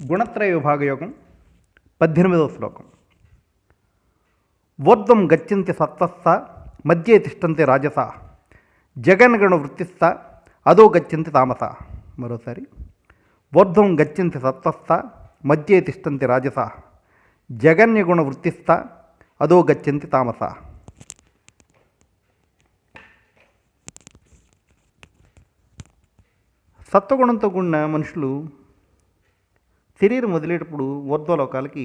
గుణత్రయ విభాగయోగం 18వ శ్లోకం. ఊర్ధ్వం గచ్చంతి సత్వస్థ మధ్యే తిష్టంతి రాజస జగన్గణ వృత్తిస్థ అదో గచ్చంతి తామస. మరోసారి, ఊర్ధ్వం గచ్చంతి సత్వస్థ మధ్యే తిష్టంతి రాజస జగన్యగుణ వృత్తిస్థ అదో గచ్చంతి తామస. సత్వగుణంతో కూడిన మనుషులు శరీరం వదిలేటప్పుడు ఊర్ధ్వలోకాలకి,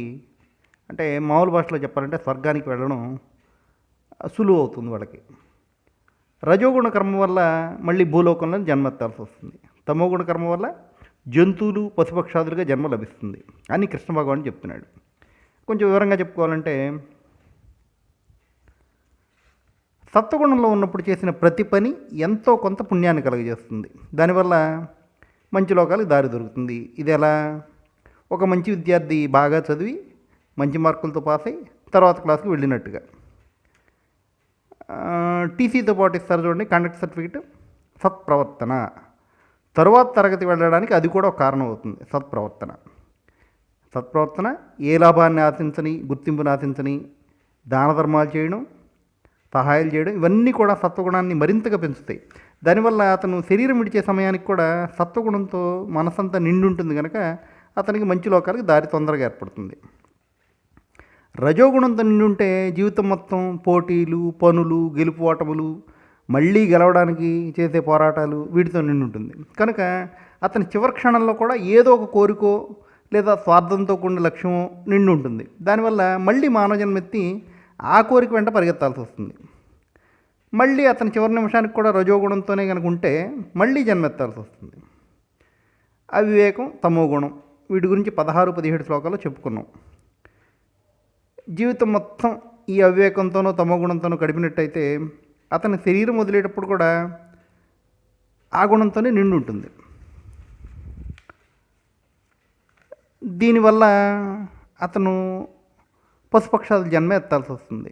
అంటే మామూలు భాషలో చెప్పాలంటే స్వర్గానికి వెళ్ళడం సులువు అవుతుంది వాళ్ళకి. రజోగుణ కర్మ వల్ల మళ్ళీ భూలోకంలో జన్మెత్తాల్సి వస్తుంది. తమోగుణ కర్మ వల్ల జంతువులు పశుపక్షాదులుగా జన్మ లభిస్తుంది అని కృష్ణ భగవాన్ చెప్తున్నాడు. కొంచెం వివరంగా చెప్పుకోవాలంటే, సత్వగుణంలో ఉన్నప్పుడు చేసిన ప్రతి పని ఎంతో కొంత పుణ్యాన్ని కలుగజేస్తుంది. దానివల్ల మంచి లోకాలకు దారి దొరుకుతుంది. ఇది ఎలా? ఒక మంచి విద్యార్థి బాగా చదివి మంచి మార్కులతో పాస్ అయి తర్వాత క్లాస్కి వెళ్ళినట్టుగా. టీసీతో పాటు ఇస్తారు చూడండి, కండక్ట్ సర్టిఫికెట్. సత్ప్రవర్తన తరువాత తరగతి వెళ్ళడానికి అది కూడా ఒక కారణం అవుతుంది. సత్ప్రవర్తన ఏ లాభాన్ని ఆశించని, గుర్తింపుని ఆశించని దాన ధర్మాలు చేయడం, సహాయాలు చేయడం, ఇవన్నీ కూడా సత్వగుణాన్ని మరింతగా పెంచుతాయి. దానివల్ల అతను శరీరం విడిచే సమయానికి కూడా సత్వగుణంతో మనసంతా నిండి ఉంటుంది కనుక అతనికి మంచి లోకాలకు దారి తొందరగా ఏర్పడుతుంది. రజోగుణంతో నిండి ఉంటే జీవితం మొత్తం పోటీలు, పనులు, గెలుపు ఓటములు, మళ్ళీ గెలవడానికి చేసే పోరాటాలు, వీటితో నిండి ఉంటుంది. కనుక అతని చివరి క్షణంలో కూడా ఏదో ఒక కోరికో లేదా స్వార్థంతో కూడిన లక్ష్యమో నిండి ఉంటుంది. దానివల్ల మళ్ళీ మానవ జన్మెత్తి ఆ కోరిక వెంట పరిగెత్తాల్సి వస్తుంది. మళ్ళీ అతని చివరి నిమిషానికి కూడా రజోగుణంతోనే కనుక ఉంటే మళ్ళీ జన్మెత్తాల్సి వస్తుంది. అవివేకం, తమోగుణం, వీటి గురించి 16-17 శ్లోకాల్లో చెప్పుకున్నాం. జీవితం మొత్తం ఈ అవివేకంతోనో తమోగుణంతోనో గడిపినట్టయితే అతని శరీరం వదిలేటప్పుడు కూడా ఆ గుణంతోనే నిండి ఉంటుంది. దీనివల్ల అతను పశుపక్షాల జన్మ ఎత్తాల్సి వస్తుంది.